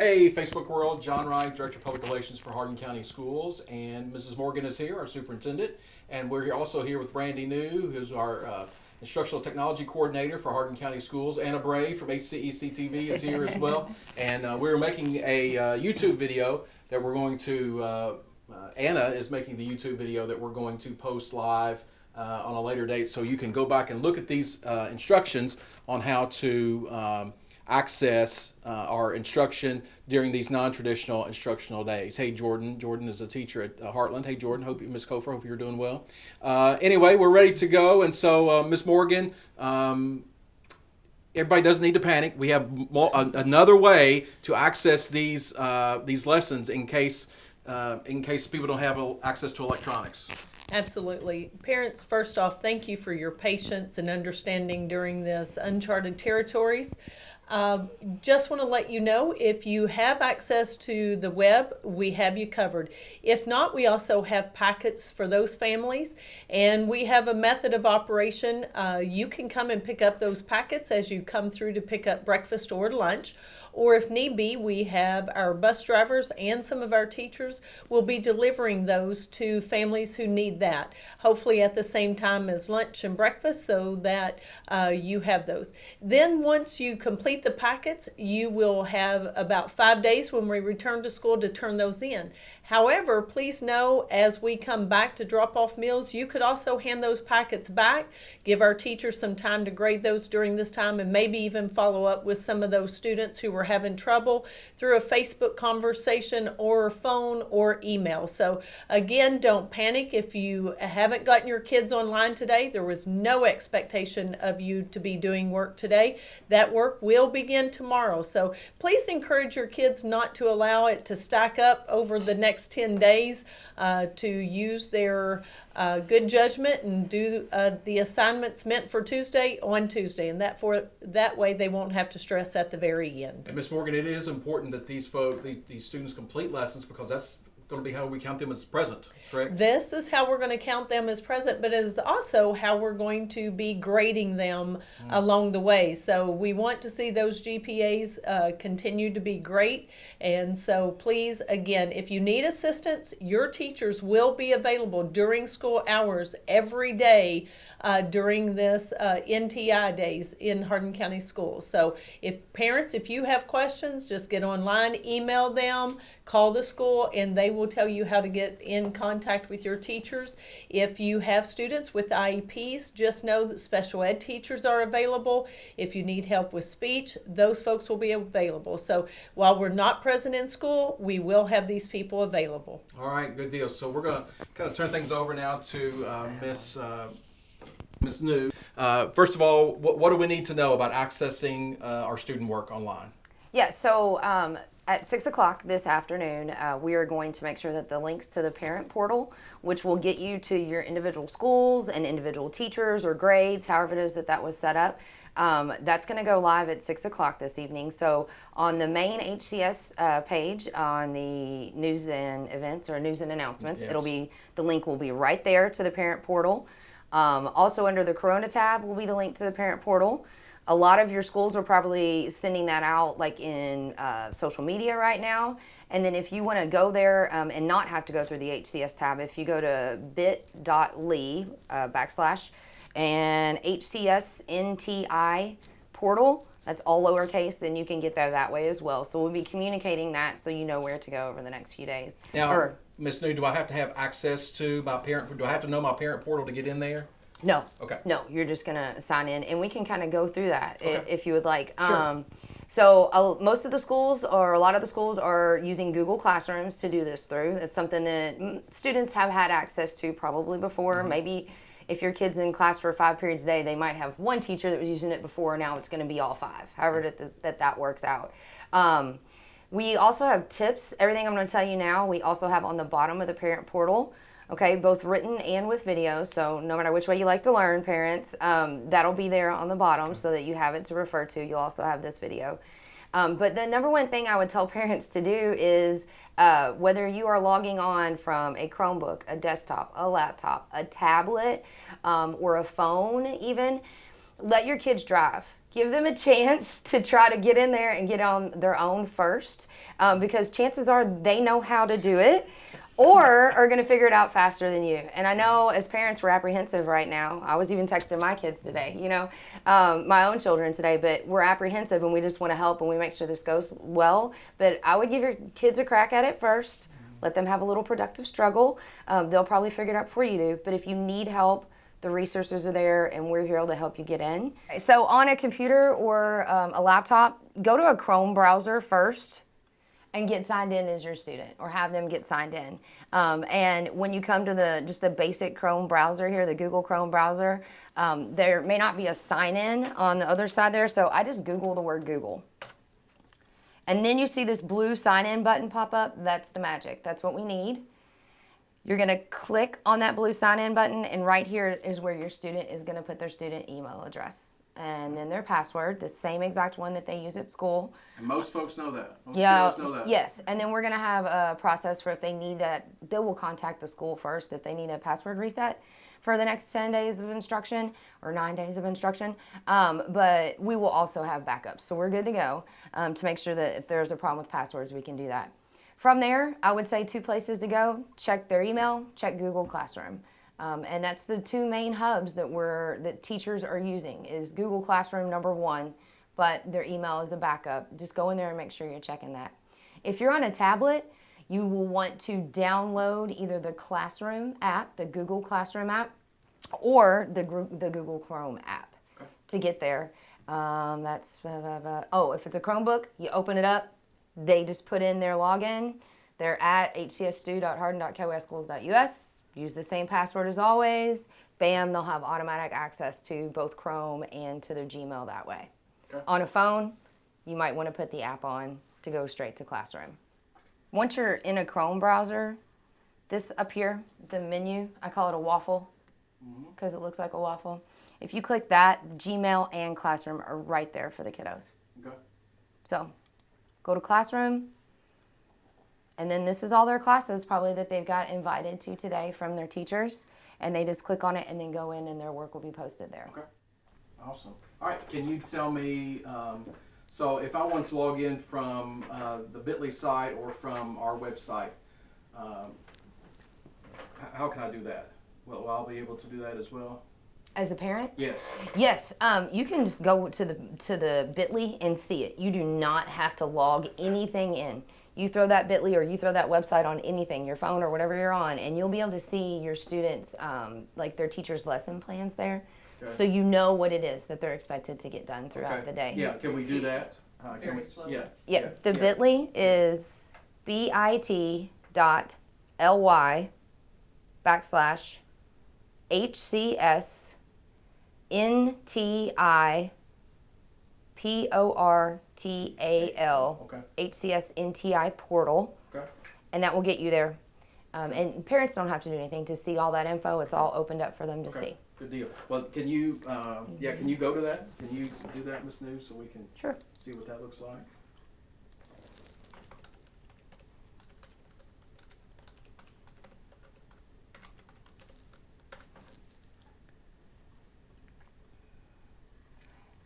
Hey, Facebook world, John Wright, Director of Public Relations for Hardin County Schools, and Mrs. Morgan is here, our superintendent, and we're also here with Brandy New, who's our Instructional Technology Coordinator for Hardin County Schools. Anna Bray from HCEC-TV is here as well, and we're making a YouTube video that we're going to, Anna is making the YouTube video that we're going to post live on a later date, so you can go back and look at these instructions on how to access our instruction during these non-traditional instructional days. Hey, Jordan. Jordan is a teacher at Heartland. Hey, Jordan. Hope you, Ms. Kofer, hope you're doing well. Anyway, we're ready to go, and so Ms. Morgan, everybody doesn't need to panic. We have another way to access these lessons in case people don't have access to electronics. Absolutely. Parents, first off, thank you for your patience and understanding during this uncharted territories. Just want to let you know, if you have access to the web, we have you covered. If not, we also have packets for those families, and we have a method of operation. You can come and pick up those packets as you come through to pick up breakfast or lunch, or if need be, we have our bus drivers and some of our teachers will be delivering those to families who need that, hopefully at the same time as lunch and breakfast, so that you have those. Then once you complete the packets, you will have about 5 days when we return to school to turn those in. However, please know, as we come back to drop off meals, you could also hand those packets back, give our teachers some time to grade those during this time, and maybe even follow up with some of those students who were having trouble through a Facebook conversation or phone or email. So again, don't panic if you haven't gotten your kids online today. There was no expectation of you to be doing work today. That work will begin tomorrow. So please encourage your kids not to allow it to stack up over the next 10 days, to use their good judgment and do the assignments meant for Tuesday on Tuesday, and that way they won't have to stress at the very end. And Ms. Morgan, it is important that these students complete lessons, because that's going to be how we count them as present, correct? This is how we're going to count them as present, but it is also how we're going to be grading them along the way. So we want to see those GPAs continue to be great. And so please, again, if you need assistance, your teachers will be available during school hours every day during this NTI days in Hardin County Schools. So if you have questions, just get online, email them, call the school, and they will tell you how to get in contact with your teachers. If you have students with IEPs, just know that special ed teachers are available. If you need help with speech, those folks will be available. So while we're not present in school, we will have these people available. All right, good deal. So we're going to kind of turn things over now to Ms. New. First of all, what do we need to know about accessing our student work online? Yeah, so at 6 o'clock this afternoon, we are going to make sure that the links to the parent portal, which will get you to your individual schools and individual teachers or grades, however it is that was set up, that's going to go live at 6 o'clock this evening. So on the main HCS page on the news and events or news and announcements, yes, the link will be right there to the parent portal. Also under the Corona tab will be the link to the parent portal. A lot of your schools are probably sending that out like in social media right now. And then if you want to go there and not have to go through the HCS tab, if you go to bit.ly / and HCS NTI Portal, that's all lowercase, then you can get there that way as well. So we'll be communicating that so you know where to go over the next few days. Now, Ms. New, do I have to have access to my parent? Do I have to know my parent portal to get in there? No. Okay. No, you're just going to sign in, and we can kind of go through that if you would like. Sure. So most of the schools, or a lot of the schools, are using Google Classrooms to do this through. It's something that students have had access to probably before. Mm-hmm. Maybe if your kid's in class for 5 periods a day, they might have one teacher that was using it before. Now it's going to be all 5, however that works out. We also have tips. Everything I'm going to tell you now, we also have on the bottom of the parent portal. Okay, both written and with video, so no matter which way you like to learn, parents, that'll be there on the bottom so that you have it to refer to. You'll also have this video. But the number one thing I would tell parents to do is whether you are logging on from a Chromebook, a desktop, a laptop, a tablet, or a phone even, let your kids drive. Give them a chance to try to get in there and get on their own first, because chances are they know how to do it or are going to figure it out faster than you. And I know as parents we're apprehensive right now. I was even texting my kids today, my own children today, but we're apprehensive and we just want to help and we make sure this goes well. But I would give your kids a crack at it first. Let them have a little productive struggle. They'll probably figure it out before you do. But if you need help, the resources are there and we're here to help you get in. So on a computer or a laptop, go to a Chrome browser first and get signed in as your student, or have them get signed in. And when you come to just the basic Chrome browser here, the Google Chrome browser, there may not be a sign in on the other side there. So I just Google the word Google. And then you see this blue sign in button pop up. That's the magic. That's what we need. You're going to click on that blue sign in button, and right here is where your student is going to put their student email address and then their password, the same exact one that they use at school. And most folks know that. Most Yeah, know that. yes. And then we're going to have a process for if they need that, they will contact the school first if they need a password reset for the next 10 days of instruction or 9 days of instruction. But we will also have backups. So we're good to go to make sure that if there's a problem with passwords, we can do that. From there, I would say 2 places to go. Check their email, check Google Classroom. And that's the 2 main hubs that teachers are using is Google Classroom, number 1, but their email is a backup. Just go in there and make sure you're checking that. If you're on a tablet, you will want to download either the Classroom app, the Google Classroom app, or the Google Chrome app to get there. If it's a Chromebook, you open it up. They just put in their login. They're at hcstu.hardin.kosschools.us. Use the same password as always. Bam, they'll have automatic access to both Chrome and to their Gmail that way. Okay. On a phone, you might want to put the app on to go straight to Classroom. Once you're in a Chrome browser, this up here, the menu, I call it a waffle because it looks like a waffle. If you click that, Gmail and Classroom are right there for the kiddos. Okay. So go to Classroom, and then this is all their classes probably that they've got invited to today from their teachers, and they just click on it and then go in and their work will be posted there. Okay, awesome. All right, can you tell me, so if I want to log in from the Bitly site or from our website, how can I do that? Will I be able to do that as well? As a parent? Yes. Yes, you can just go to the Bitly and see it. You do not have to log anything in. You throw that Bitly or you throw that website on anything, your phone or whatever you're on, and you'll be able to see your students, like their teachers' lesson plans there. Okay. So you know what it is that they're expected to get done throughout the day. Yeah, can we do that? Yeah, the Bitly is bit.ly/HCS-NTI Portal, HCS-NTI Portal, and that will get you there. And parents don't have to do anything to see all that info. It's all opened up for them to see. Good deal. Well, can you, can you go to that? Can you do that, Ms. New, so we can see what that looks like?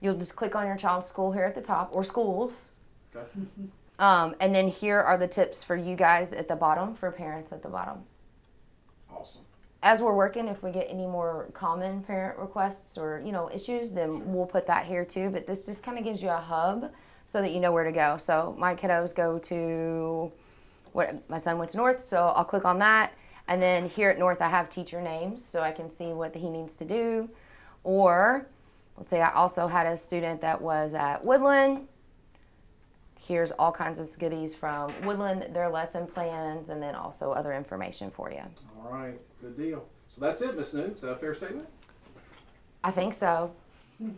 You'll just click on your child's school here at the top, or schools. Okay. And then here are the tips for you guys at the bottom, for parents at the bottom. Awesome. As we're working, if we get any more common parent requests or issues, then we'll put that here too. But this just kind of gives you a hub so that you know where to go. So my kiddos go to, my son went to North, so I'll click on that. And then here at North, I have teacher names so I can see what he needs to do. Or let's say I also had a student that was at Woodland. Here's all kinds of goodies from Woodland, their lesson plans, and then also other information for you. All right, good deal. So that's it, Ms. New. Is that a fair statement? I think so.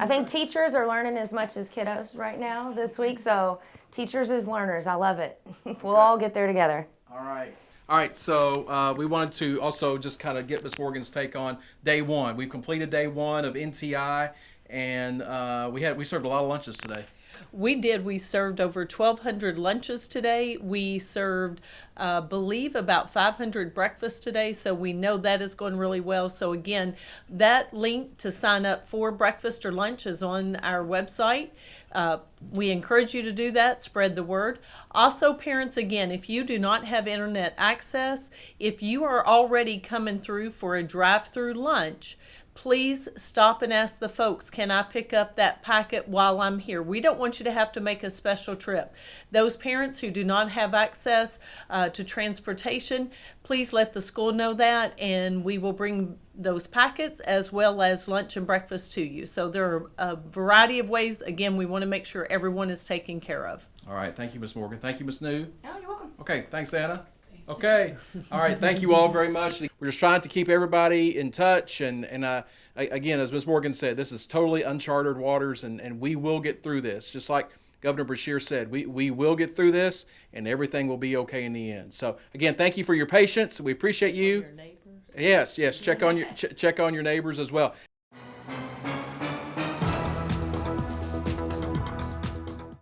I think teachers are learning as much as kiddos right now this week, so teachers as learners. I love it. We'll all get there together. All right. All right, so we wanted to also just kind of get Ms. Morgan's take on day one. We've completed day one of NTI, and we served a lot of lunches today. We did. We served over 1,200 lunches today. We served, believe, about 500 breakfasts today. So we know that is going really well. So again, that link to sign up for breakfast or lunch is on our website. We encourage you to do that, spread the word. Also, parents, again, if you do not have internet access, if you are already coming through for a drive-through lunch, please stop and ask the folks, can I pick up that packet while I'm here? We don't want you to have to make a special trip. Those parents who do not have access to transportation, please let the school know that, and we will bring those packets as well as lunch and breakfast to you. So there are a variety of ways. Again, we want to make sure everyone is taken care of. All right, thank you, Ms. Morgan. Thank you, Ms. New. Oh, you're welcome. Okay, thanks, Anna. Okay, all right, thank you all very much. We're just trying to keep everybody in touch, and again, as Ms. Morgan said, this is totally uncharted waters, and we will get through this. Just like Governor Beshear said, we will get through this, and everything will be okay in the end. So again, thank you for your patience. We appreciate you. Your neighbors. Yes, check on your neighbors as well.